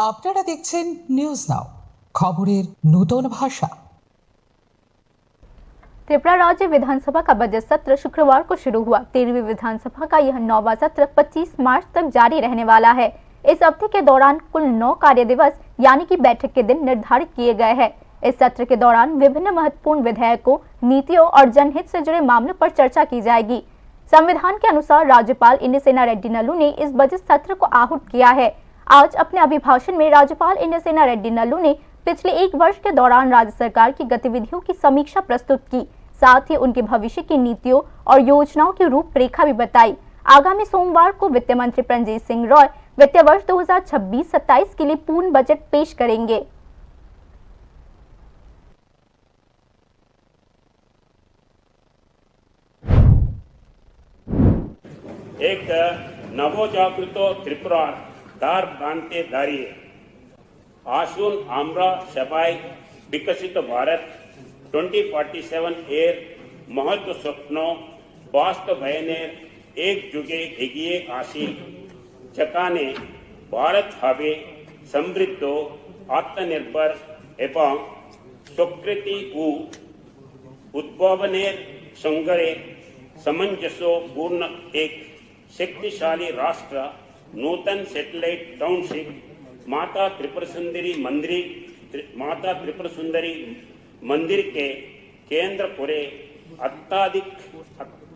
আপনারা দেখছেন news now, খবরের নতুন ভাষা। त्रिपुरा राज्य विधानसभा का बजट सत्र शुक्रवार को शुरू हुआ। 13वीं विधानसभा का यह 9वां सत्र 25 मार्च तक जारी रहने वाला है। इस अवधि के दौरान कुल 9 कार्य दिवस यानी कि बैठक के दिन निर्धारित किए गए हैं। इस सत्र के दौरान विभिन्न महत्वपूर्ण विधेयकों, नीतियों और जनहित से जुड़े मामलों पर चर्चा की जाएगी। संविधान के अनुसार राज्यपाल इंद्रसेना रेड्डी नल्लू ने इस बजट सत्र को आहूत किया है। आज अपने अभिभाषण में राज्यपाल इंद्रसेना रेड्डी नल्लू ने पिछले 1 वर्ष के दौरान राज्य सरकार की गतिविधियों की समीक्षा प्रस्तुत की, साथ ही उनके भविष्य की नीतियों और योजनाओं की रूपरेखा भी बताई। आगामी सोमवार को वित्त मंत्री प्रणजीत सिंह रॉय वित्तीय वर्ष 2026-27 के लिए पूर्ण बजट पेश करेंगे। एक नवजागृत त्रिपुरा दार बांधते दारिये आशुन आम्रा सबाई विकसित भारत 2047 एर महत्व स्वप्नों वास्तव भयने एक जुगे एगिए आशी जकाने भारत हवे समृद्ध आत्मनिर्भर एवं स्वकृति उद्भावनेर संगरे समंजसो पूर्ण एक शक्तिशाली राष्ट्र नूतन सैटेलाइट टाउनशिप माता त्रिपुर सुंदरी मंदिर के केंद्र पुरे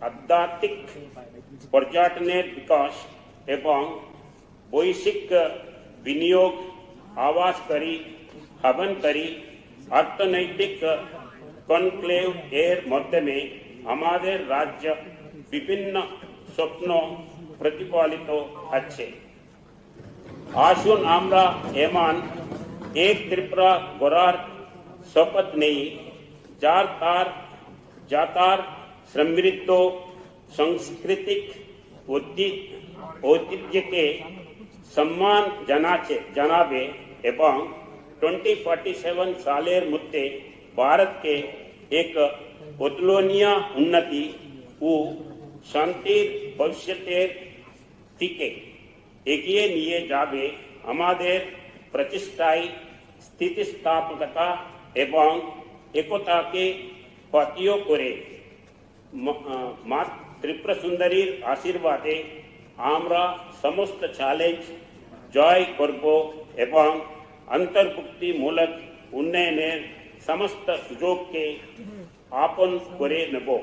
आध्यात्मिक पर्यटनेर विकास एवं वैश्विक विनियोग आवास करी हवन करी अर्थनैतिक कॉन्क्लेव एर मध्य में हमारे राज्य विभिन्न स्वप्नों प्रतिपालित अच्छे आशुन आम्रा एमान एक त्रिपुरा गोरार शपथ नहीं जातार समृद्ध सांस्कृतिक औचित्य के सम्मान जनाबे एवं 2047 सालेर मुद्दे भारत के एक अतुलनीय उन्नति व शांतिर भविष्यतेर दिके एगिए निये जाबे हमारे प्रतिष्ठाई स्थितिस्थापकता एवं एकता के पातियों करे माँ त्रिपुरा सुंदरीर आशीर्वादे आम्रा समस्त चैलेंज जय करबो एवं अंतर्भुक्ति मूलक उन्नयनेर समस्त सुजोग के आपन करे नबो।